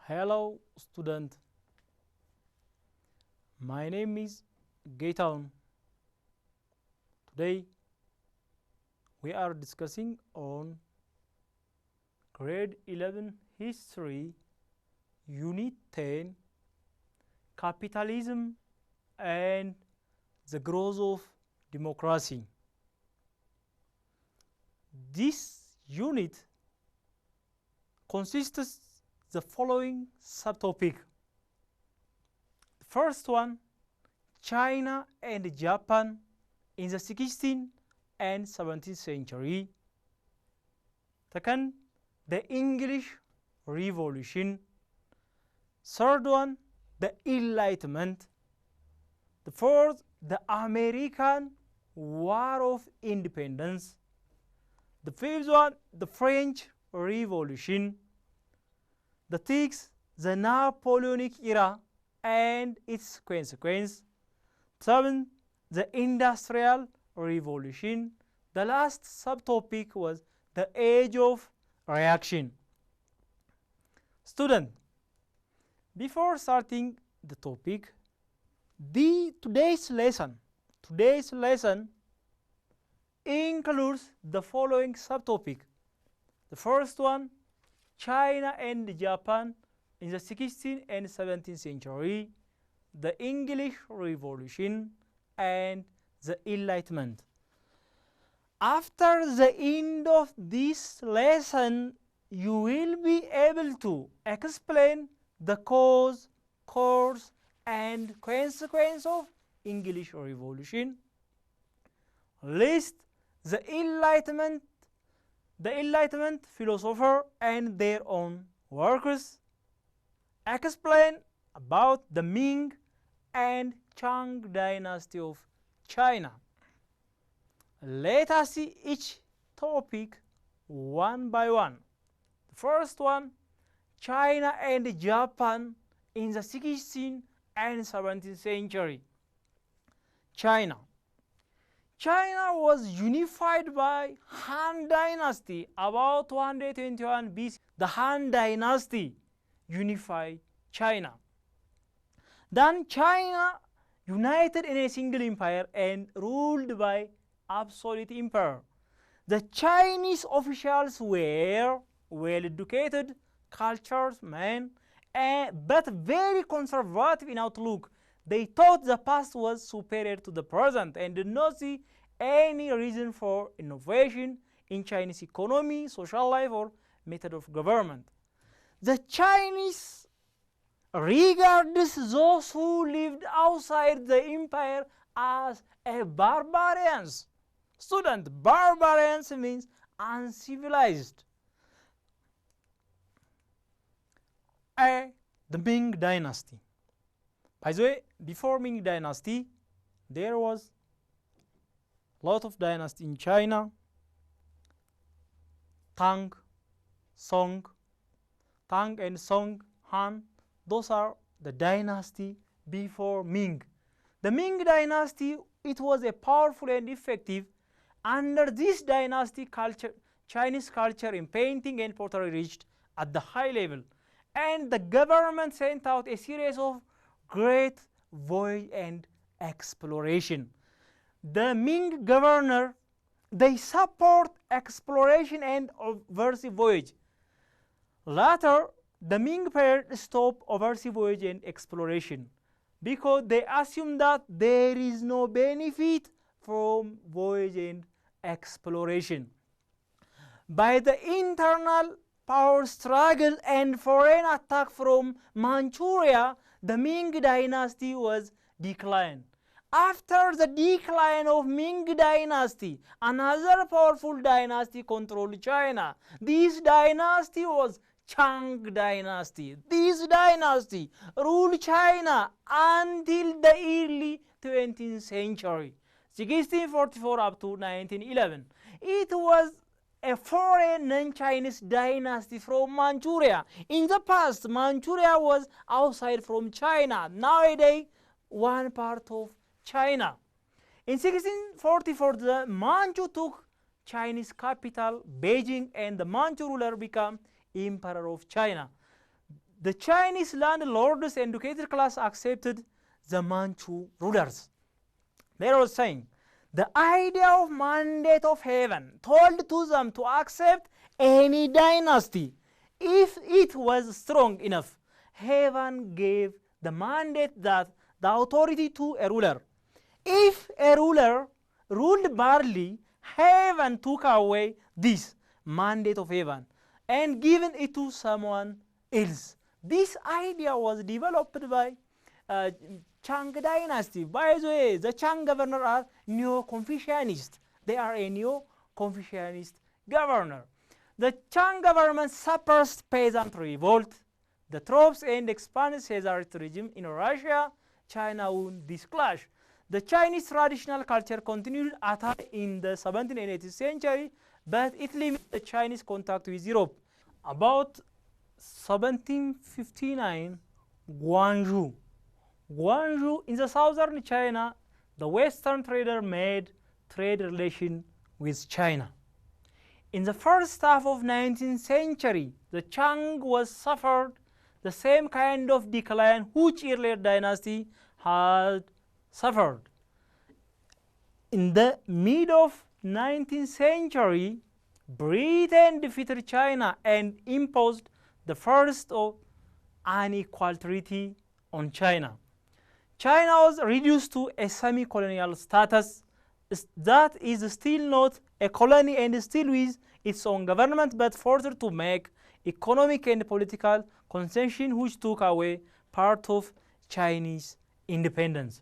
Hello student, my name is Gaetan. Today we are discussing on grade 11 history, unit 10, capitalism and the growth of democracy. This unit consists the following subtopic. The first one, China and Japan in the 16th and 17th century. Second, the English Revolution. Third one, the Enlightenment. The fourth, the American War of Independence. The fifth one, the French Revolution. The sixth, the Napoleonic era and its consequence. Seventh, the Industrial Revolution. The last subtopic was the Age of Reaction. Student, before starting the topic, today's lesson includes the following subtopic. The first one, China and Japan in the 16th and 17th century, the English Revolution and the Enlightenment. After the end of this lesson, you will be able to explain the cause, course, and consequence of English Revolution, list the Enlightenment philosopher and their own works, explain about the Ming and Shang Dynasty of China. Let us see each topic one by one. The first one, China and Japan in the 16th and 17th century. China was unified by Han Dynasty about 221 BC. The Han Dynasty unified China. Then China united in a single empire and ruled by absolute emperor. The Chinese officials were well-educated, cultured men, but very conservative in outlook. They thought the past was superior to the present and did not see any reason for innovation in Chinese economy, social life, or method of government. The Chinese regarded those who lived outside the empire as barbarians. Student, barbarians means uncivilized. The Ming Dynasty. By the way, before Ming Dynasty, there was a lot of dynasty in China. Tang and Song, Han, those are the dynasty before Ming. The Ming Dynasty, it was a powerful and effective. Under this dynasty, Chinese culture in painting and pottery reached at the high level, and the government sent out a series of great voyage and exploration. The Ming governor, they support exploration and overseas voyage. Later, the Ming period stopped overseas voyage and exploration because they assumed that there is no benefit from voyage and exploration. By the internal power struggle and foreign attack from Manchuria, the Ming Dynasty was declined. After the decline of Ming Dynasty, another powerful dynasty controlled China. This dynasty was Shang Dynasty. This dynasty ruled China until the early 20th century, 1644 up to 1911. It was a foreign non-Chinese dynasty from Manchuria. In the past, Manchuria was outside from China. Nowadays, one part of China. In 1644, the Manchu took Chinese capital, Beijing, and the Manchu ruler became Emperor of China. the Chinese landlords and educated class accepted the Manchu rulers. They were saying, the idea of mandate of heaven told to them to accept any dynasty if it was strong enough. Heaven gave the mandate, that the authority, to a ruler. If a ruler ruled badly, heaven took away this mandate of heaven and given it to someone else. This idea was developed by Shang Dynasty. By the way, the Shang governor are Neo-Confucianist. They are a Neo-Confucianist governor. The Shang government suppressed peasant revolt. The troops and expanded Caesarist regime in Russia. China won this clash. The Chinese traditional culture continued in the 17th and 18th century, but it limited the Chinese contact with Europe. About 1759, Guangzhou in the southern China, the Western trader made trade relation with China. In the first half of 19th century, the Shang was suffered the same kind of decline which earlier dynasty had suffered. In the mid of 19th century, Britain defeated China and imposed the first of unequal treaty on China. China was reduced to a semi-colonial status that is still not a colony and still with its own government, but forced to make economic and political concessions which took away part of Chinese independence.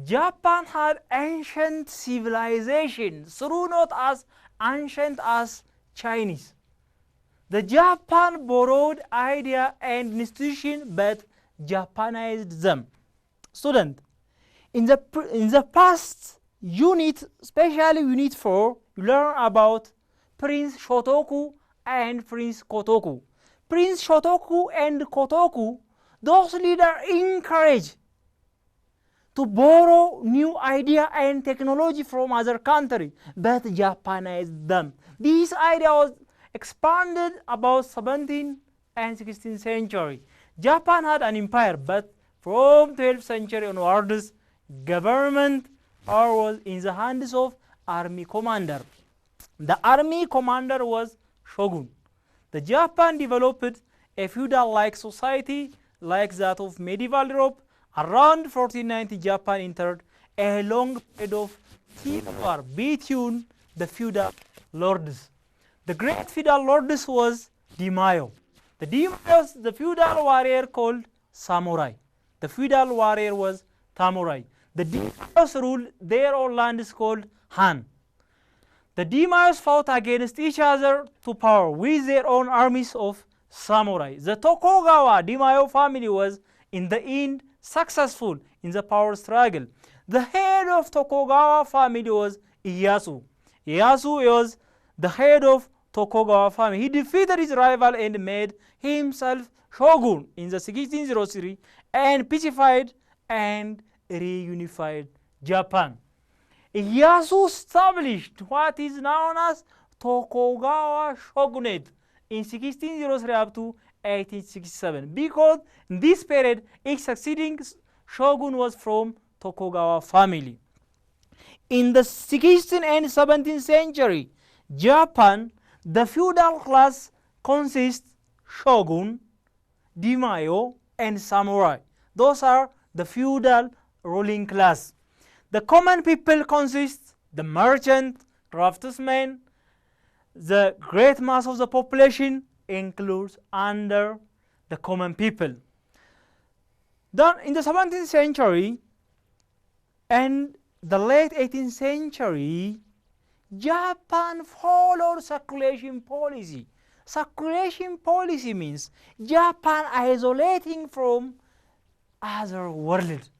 Japan had ancient civilization, though not as ancient as Chinese. The Japan borrowed idea and institution but Japanized them. Student, in the past unit, especially unit 4, you learn about Prince Shotoku and Prince Kotoku. Prince Shotoku and Kotoku, those leaders encourage to borrow new idea and technology from other countries, but Japanized them. This idea was expanded about 17th and 16th century. Japan had an empire, but from 12th century onwards, government power was in the hands of army commander. The army commander was shogun. The Japan developed a feudal-like society like that of medieval Europe. Around 1490, Japan entered a long period of civil war between the feudal lords. The great feudal lords was daimyo. The daimyo, the feudal warrior called samurai. The feudal warrior was samurai. The daimyos ruled their own lands called han. The daimyos fought against each other to power with their own armies of samurai. The Tokugawa daimyo family was in the end successful in the power struggle. The head of Tokugawa family was Ieyasu. Ieyasu was the head of Tokugawa family. He defeated his rival and made himself shogun in the 1603 and pacified and reunified Japan. Ieyasu established what is known as Tokugawa shogunate in 1603 up to 1867, because in this period each succeeding shogun was from Tokugawa family. In the 16th and 17th century, Japan, the feudal class consists shogun, daimyo, and samurai. Those are the feudal ruling class. The common people consist the merchant, craftsmen. The great mass of the population includes under the common people. Then in the 17th century and the late 18th century, Japan followed circulation policy. Circulation policy means Japan isolating from other world.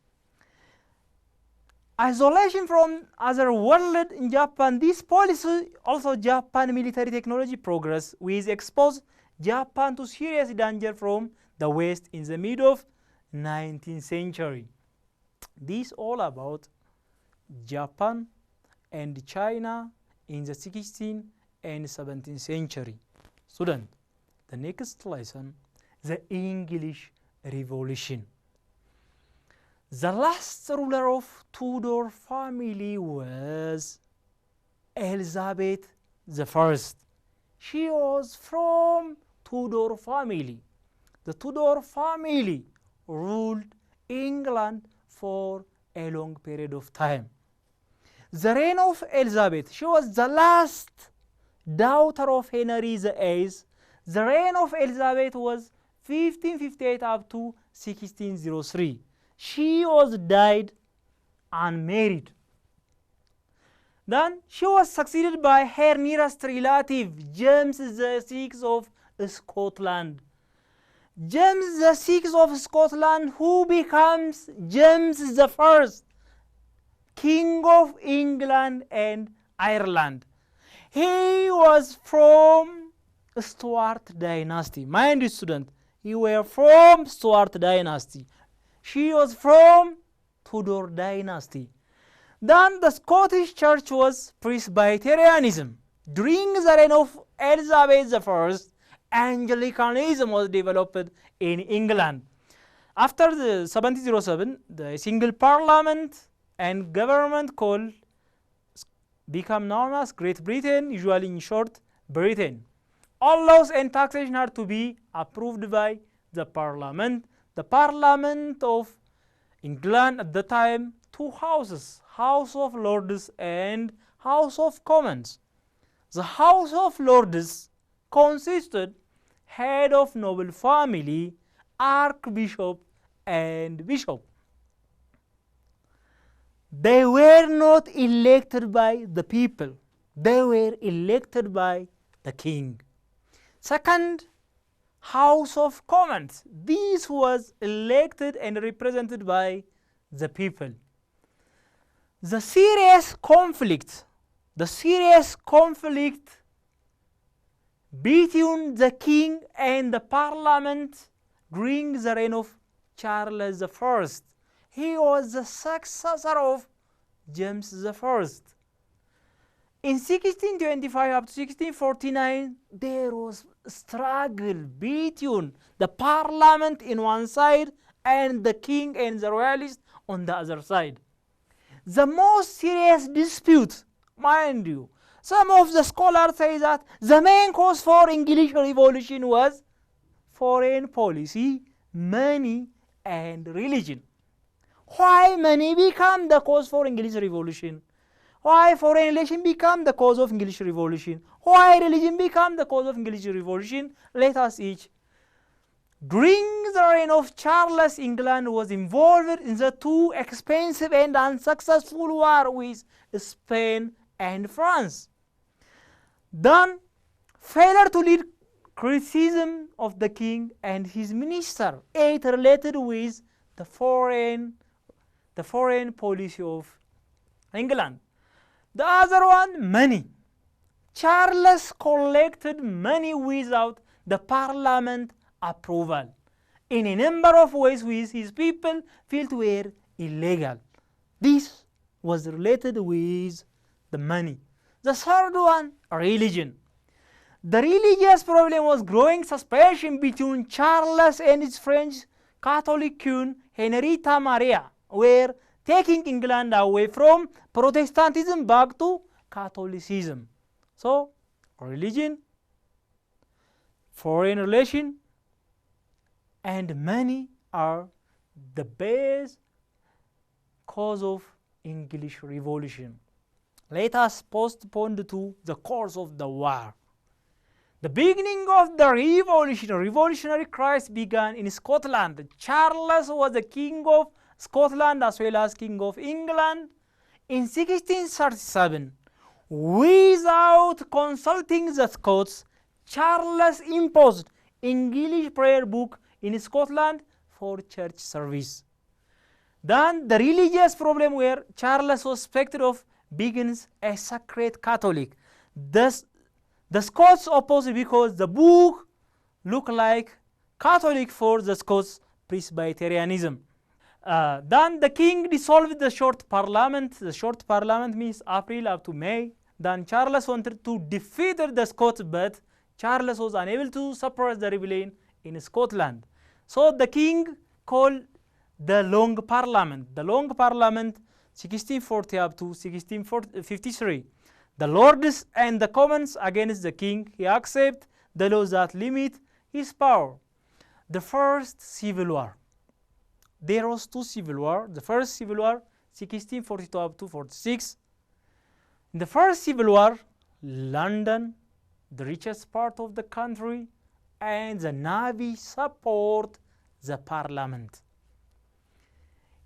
Isolation from other world in Japan, this policy also Japan military technology progress, which exposed Japan to serious danger from the West in the mid of 19th century. This all about Japan and China in the 16th and 17th century. Student, the next lesson, the English Revolution. The last ruler of Tudor family was Elizabeth I. She was from Tudor family. The Tudor family ruled England for a long period of time. The reign of Elizabeth, she was the last daughter of Henry VIII. The reign of Elizabeth was 1558 up to 1603. She was died unmarried. Then she was succeeded by her nearest relative, James VI of Scotland. James VI of Scotland, who becomes James I, King of England and Ireland. He was from Stuart Dynasty. Mind you, student, he was from Stuart Dynasty. She was from Tudor Dynasty. Then the Scottish Church was Presbyterianism. During the reign of Elizabeth I, Anglicanism was developed in England. After the 1707, the single parliament and government called become known as Great Britain, usually in short, Britain. All laws and taxation had to be approved by the parliament. The Parliament of England at the time, two houses, House of Lords and House of Commons. The House of Lords consisted head of noble family, archbishop and bishop. They were not elected by the people. They were elected by the king. Second, House of Commons. This was elected and represented by the people. The serious conflict between the king and the parliament during the reign of Charles I. He was the successor of James I. In 1625 up to 1649, there was a struggle between the parliament in one side and the king and the royalists on the other side. The most serious dispute, mind you, some of the scholars say that the main cause for English Revolution was foreign policy, money, and religion. Why money became the cause for English Revolution? Why foreign relation become the cause of English Revolution? Why religion become the cause of English Revolution? Let us each. During the reign of Charles, England was involved in the two expensive and unsuccessful war with Spain and France. Then, failure to lead criticism of the king and his minister, it related with the foreign policy of England. The other one, money. Charles collected money without the parliament approval in a number of ways which his people felt were illegal. This was related with the money. The third one, religion. The religious problem was growing suspicion between Charles and his French Catholic queen Henrietta Maria were taking England away from Protestantism back to Catholicism. So, religion, foreign relation, and money are the base cause of English Revolution. Let us postpone to the course of the war. The beginning of the revolutionary crisis began in Scotland. Charles was the king of Scotland as well as king of England in 1637. Without consulting the Scots, Charles imposed English prayer book in Scotland for church service. Then the religious problem where Charles was suspected of begins a sacred Catholic. Thus, the Scots opposed because the book looked like Catholic for the Scots Presbyterianism. Then the king dissolved the short parliament. The short parliament means April up to May. Then Charles wanted to defeat the Scots, but Charles was unable to suppress the rebellion in Scotland. So the king called the Long Parliament. The Long Parliament 1640 up to 1653. The Lords and the Commons against the king. He accepted the laws that limit his power. The First Civil War. There was two civil wars. The first civil war 1642 up to 46. In the first civil war, London, the richest part of the country, and the navy support the parliament.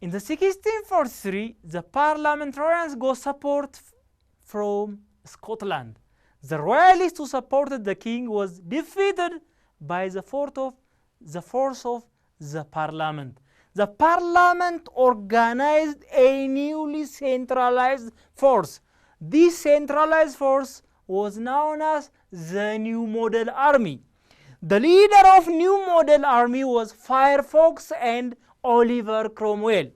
In the 1643, the parliamentarians got support from Scotland. The royalists who supported the king was defeated by the force of the parliament. The parliament organized a newly centralized force. This centralized force was known as the New Model Army. The leader of New Model Army was Firefox and Oliver Cromwell.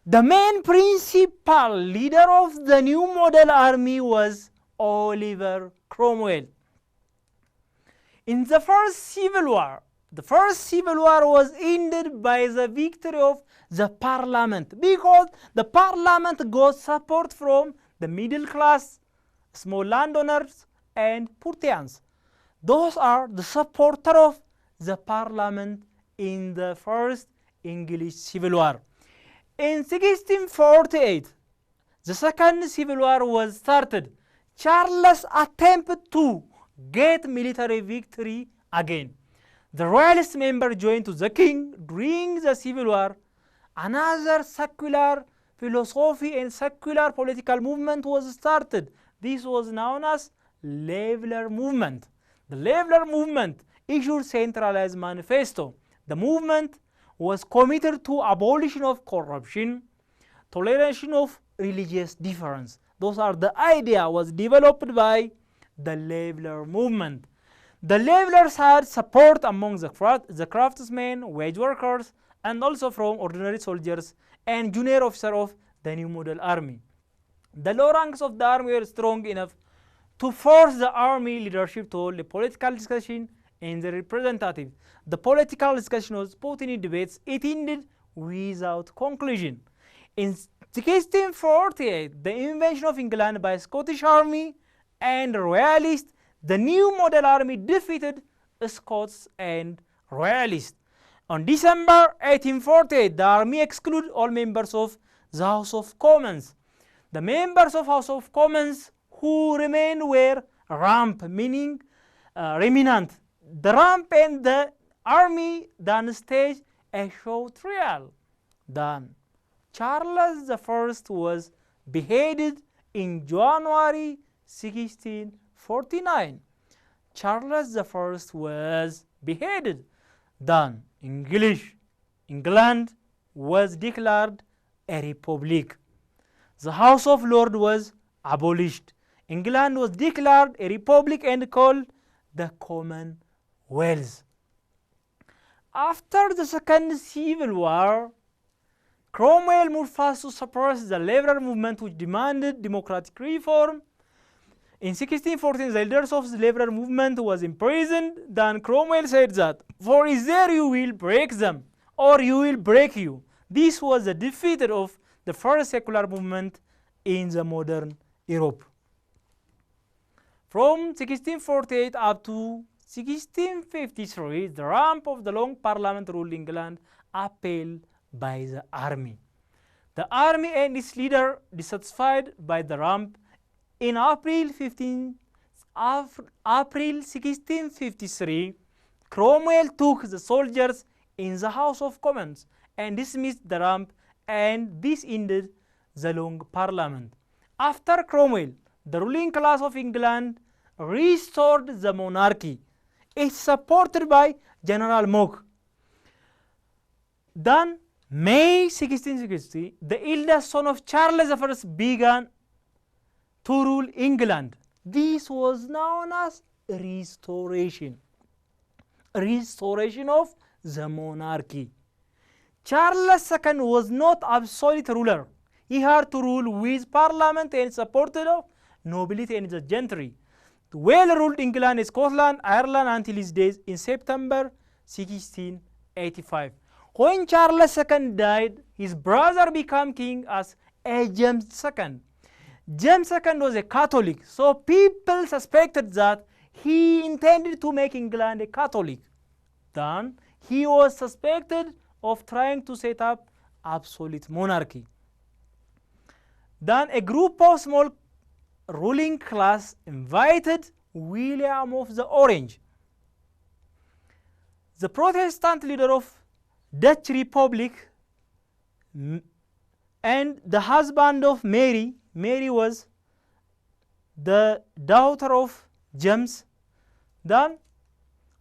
The main principal leader of the New Model Army was Oliver Cromwell. In the First Civil War was ended by the victory of the parliament because the parliament got support from the middle class, small landowners, and Puritans. Those are the supporters of the parliament in the First English Civil War. In 1648, the Second Civil War was started. Charles attempted to get military victory again. The royalist member joined to the king during the Civil War. Another secular philosophy and secular political movement was started. This was known as Leveller Movement. The Leveller Movement issued centralized manifesto. The movement was committed to abolition of corruption, toleration of religious difference. Those are the idea was developed by the Leveller Movement. The Levellers had support among the craftsmen, wage workers, and also from ordinary soldiers and junior officers of the New Model Army. The low ranks of the army were strong enough to force the army leadership to hold a political discussion in the representative. The political discussion was put in debates. It ended without conclusion. In 1648, the invasion of England by Scottish army and royalists, the New Model Army defeated Scots and royalists. On December 1848, the army excluded all members of the House of Commons. The members of House of Commons who remained were rump, meaning remnant. The rump and the army then staged a show trial. Then Charles I was beheaded in January 1649. Charles I was beheaded. Then England was declared a republic. The House of Lords was abolished. England was declared a republic and called the Commonwealth. After the Second Civil War, Cromwell moved fast to suppress the Leveller movement, which demanded democratic reform. In 1614, the leaders of the Leveller movement was imprisoned. Then Cromwell said that, "For either you will break them, or you will break you." This was the defeat of the first secular movement in the modern Europe. From 1648 up to 1653, the rump of the Long Parliament ruled England, upheld by the army. The army and its leader, dissatisfied by the rump, in April April 1653, Cromwell took the soldiers in the House of Commons and dismissed the rump, and this ended the long parliament. After Cromwell, the ruling class of England restored the monarchy. It's supported by General Monk. Then, May 1660, the eldest son of Charles I began to rule England. This was known as restoration. Restoration of the monarchy. Charles II was not absolute ruler. He had to rule with parliament and supported of nobility and the gentry. Well-ruled England, Scotland, Ireland until his death in September 1685. When Charles II died, his brother became king as James II. James II was a Catholic, so people suspected that he intended to make England a Catholic. Then he was suspected of trying to set up absolute monarchy. Then a group of small ruling class invited William of the Orange, the Protestant leader of Dutch Republic, and the husband of Mary. Mary was the daughter of James. Then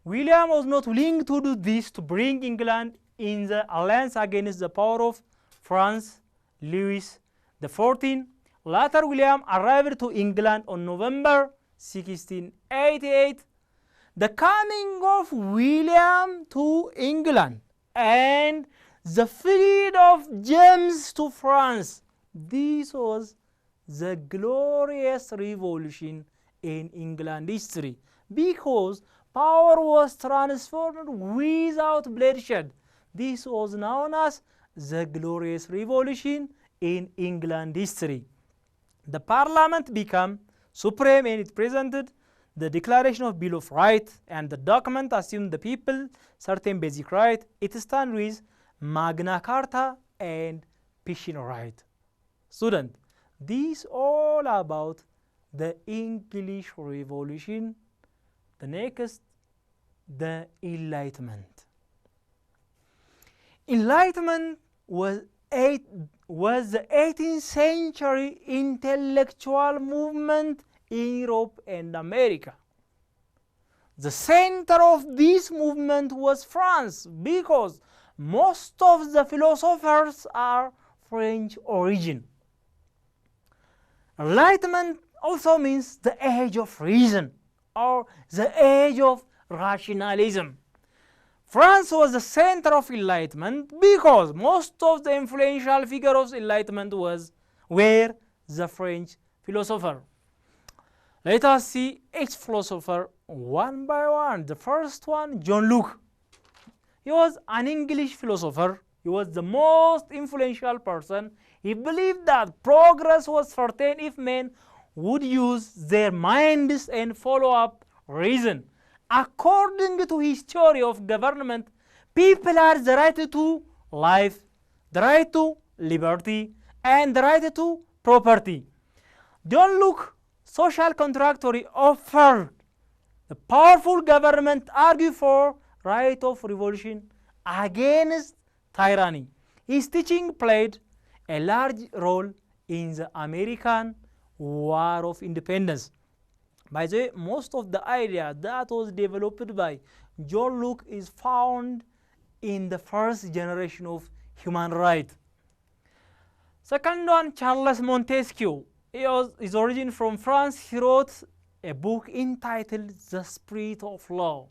William was not willing to do this to bring England in the alliance against the power of France, Louis XIV. Later, William arrived to England on November 1688. The coming of William to England and the fleet of James to France, this was the glorious revolution in England history, because power was transformed without bloodshed. This was known as the glorious revolution in England history. The parliament became supreme and it presented the Declaration of Bill of Rights, and the document assumed the people certain basic rights. It stands with Magna Carta and Pension right. Student, this all about the English Revolution. The next, the Enlightenment. Enlightenment was the 18th century intellectual movement in Europe and America. The center of this movement was France, because most of the philosophers are French origin. Enlightenment also means the age of reason, or the age of rationalism. France was the center of Enlightenment because most of the influential figures of Enlightenment were the French philosopher. Let us see each philosopher one by one. The first one, John Locke. He was an English philosopher. He was the most influential person. He believed that progress was certain if men would use their minds and follow up reason. According to his theory of government, people had the right to life, the right to liberty, and the right to property. John Locke, social contract theory, offered the powerful government argue for right of revolution against tyranny. His teaching played a large role in the American War of Independence. By the way, most of the idea that was developed by John Locke is found in the first generation of human rights. Second one, Charles Montesquieu. His origin from France. He wrote a book entitled The Spirit of Law.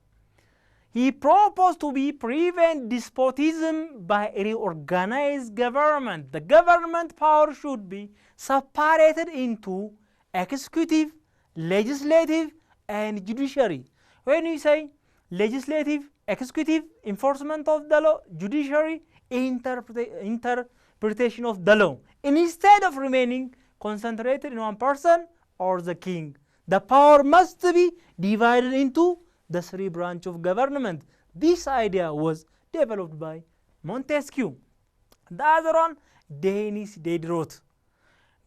He proposed to prevent despotism by reorganized government. The government power should be separated into executive, legislative, and judiciary. When we say legislative, executive, enforcement of the law, judiciary, interpretation of the law, instead of remaining concentrated in one person or the king, the power must be divided into the three branches of government. This idea was developed by Montesquieu. The other one, Denis Diderot.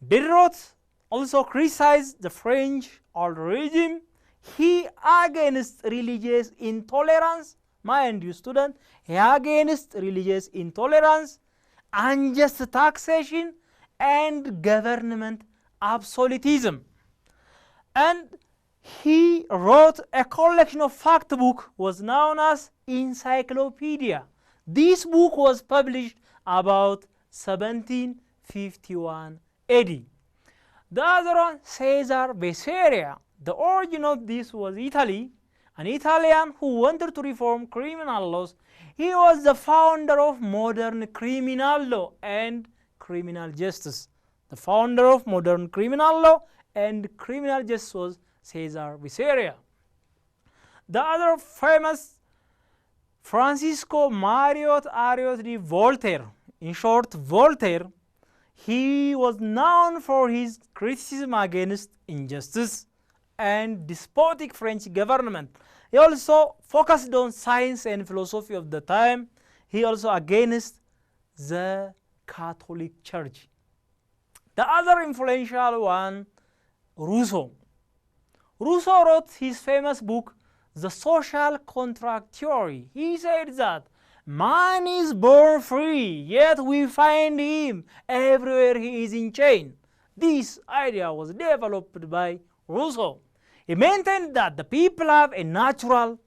Diderot also criticized the French old regime. he against religious intolerance, mind you student, he against religious intolerance, unjust taxation, and government absolutism. And he wrote a collection of fact book was known as Encyclopedia. This book was published about 1751 AD. The other one, Caesar Bessaria. The origin of this was Italy, an Italian who wanted to reform criminal laws. He was the founder of modern criminal law and criminal justice. The founder of modern criminal law and criminal justice was Caesar Bessaria. The other famous, Francisco Mario Arias de Voltaire. In short, Voltaire, he was known for his criticism against injustice and despotic French government. He also focused on science and philosophy of the time. He also against the Catholic Church. The other influential one, Rousseau. Rousseau wrote his famous book, The Social Contract Theory. He said that man is born free, yet we find him everywhere he is in chain. This idea was developed by Rousseau. He maintained that the people have a natural,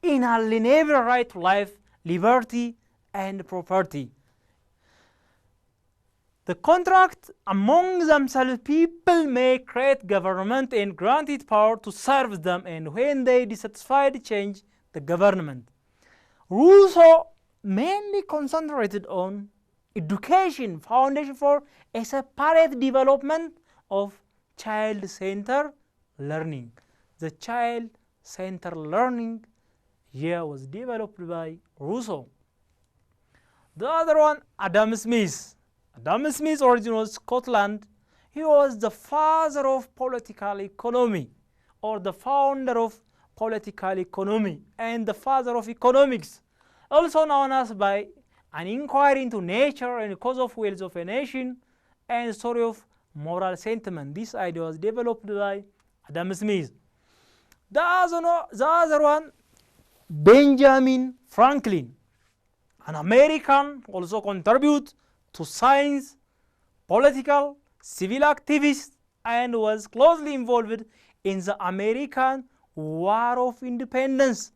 inalienable right to life, liberty, and property. The contract among themselves, people may create government and grant it power to serve them, and when they dissatisfied, change the government. Rousseau mainly concentrated on education, foundation for a separate development of child-centered learning. The child-centered learning here was developed by Rousseau. The other one, Adam Smith. Adam Smith, origin was Scotland. He was the father of political economy, or the founder of political economy, and the father of economics, also known as by an inquiry into nature and cause of wealth of a nation and story of moral sentiment. This idea was developed by Adam Smith. The other one, Benjamin Franklin, an American, also contribute to science, political, civil activist, and was closely involved in the American War of Independence.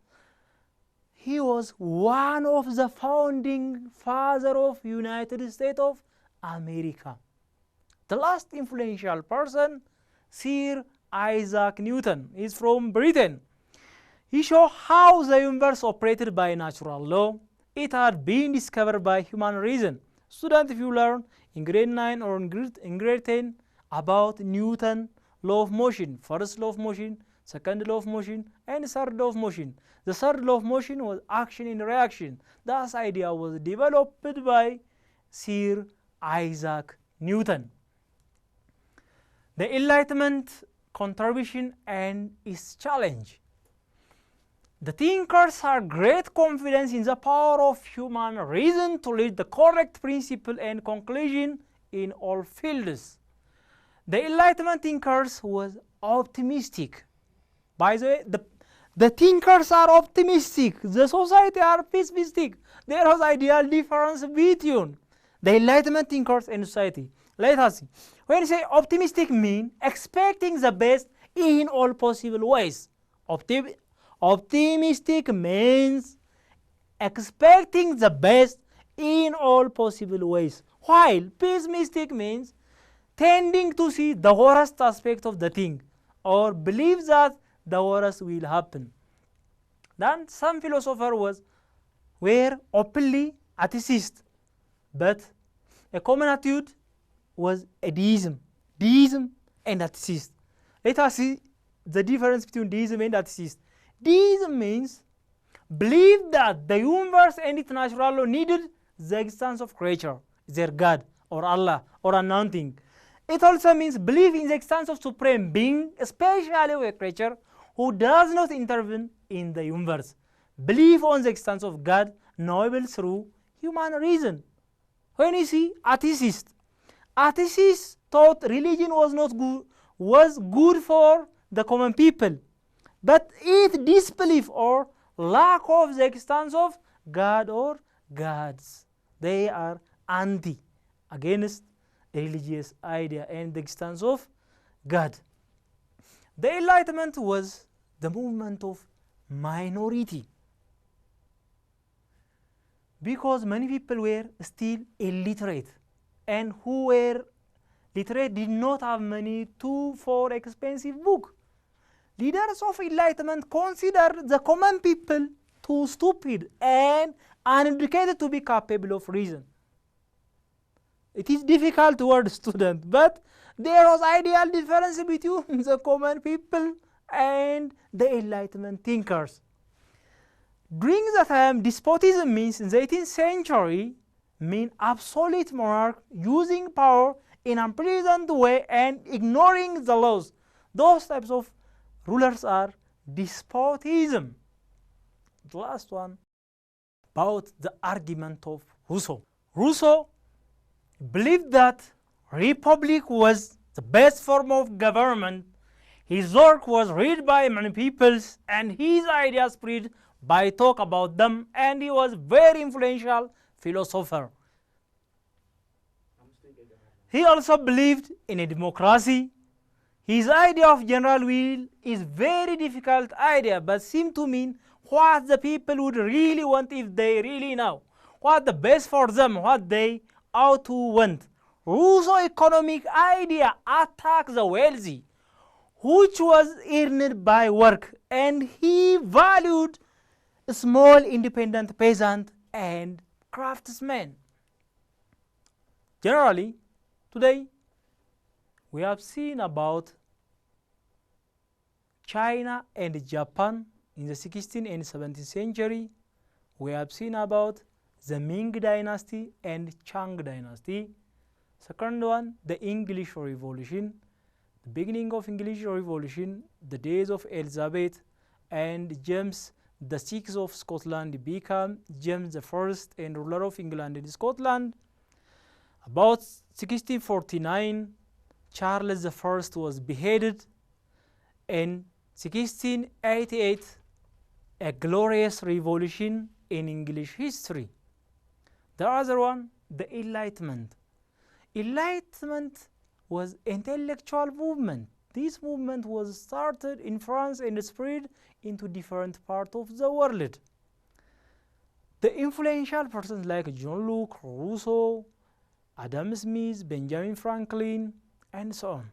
He was one of the founding fathers of United States of America. The last influential person, Sir Isaac Newton, is from Britain. He showed how the universe operated by natural law. It had been discovered by human reason. Students, if you learn in grade 9 or in grade 10 about Newton's law of motion, first law of motion, second law of motion, and third law of motion. The third law of motion was action and reaction. This idea was developed by Sir Isaac Newton. The Enlightenment contribution and its challenge. The thinkers had great confidence in the power of human reason to reach the correct principle and conclusion in all fields. The Enlightenment thinkers was optimistic. By the way, the thinkers are optimistic. The society are pessimistic. There was ideal difference between the Enlightenment thinkers and society. Let us see. When you say optimistic, mean expecting the best in all possible ways. Optimistic means expecting the best in all possible ways, while pessimistic means tending to see the worst aspect of the thing or believe that the worst will happen. Then some philosophers were openly atheist, but a common attitude was deism. Deism and atheist. Let us see the difference between deism and atheist. Deism means believe that the universe and its natural law needed the existence of creature, their God or Allah or unknown thing. It also means believe in the existence of supreme being, especially a creature who does not intervene in the universe. Believe on the existence of God knowable through human reason. When you see atheists thought religion was good for the common people. but its disbelief or lack of the existence of God or gods. They are anti, against religious idea and the existence of God. The Enlightenment was the movement of minority, because many people were still illiterate, and who were literate did not have money for expensive book. Leaders of Enlightenment considered the common people too stupid and uneducated to be capable of reason. It is difficult toward students, but there was ideal difference between the common people and the Enlightenment thinkers. During the time, despotism means in the 18th century mean absolute monarch using power in an unprecedented way and ignoring the laws. Those types of rulers are despotism. The last one, about the argument of Rousseau. Rousseau believed that republic was the best form of government. His work was read by many peoples and his ideas spread by talk about them, and he was very influential philosopher. He also believed in a democracy. His idea of general will is very difficult idea, but seem to mean what the people would really want if they really know what the best for them, what they ought to want. Rousseau's economic idea attacked the wealthy, which was earned by work, and he valued small independent peasant and craftsmen. Generally, today we have seen about China and Japan in the 16th and 17th century. We have seen about the Ming Dynasty and Shang Dynasty. Second one, the English Revolution, the beginning of English Revolution, the days of Elizabeth and James the Sixth of Scotland became James the First and ruler of England and Scotland. About 1649, Charles the First was beheaded. In 1688, a glorious revolution in English history. The other one, the Enlightenment. Enlightenment was intellectual movement. This movement was started in France and spread into different parts of the world. The influential persons like Jean-Luc Rousseau, Adam Smith, Benjamin Franklin, and so on.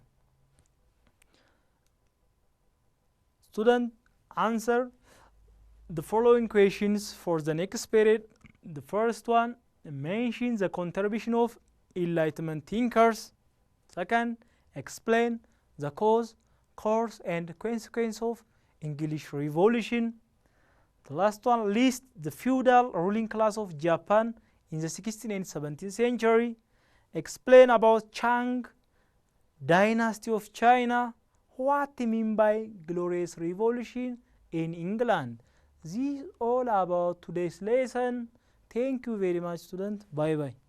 Students, answer the following questions for the next period. The first one mentions the contribution of Enlightenment thinkers. Second, explain the cause, course, and consequence of English Revolution. The last one, list the feudal ruling class of Japan in the 16th and 17th century. Explain about Shang Dynasty of China. What they mean by glorious revolution in England. This is all about today's lesson. Thank you very much, students. Bye bye.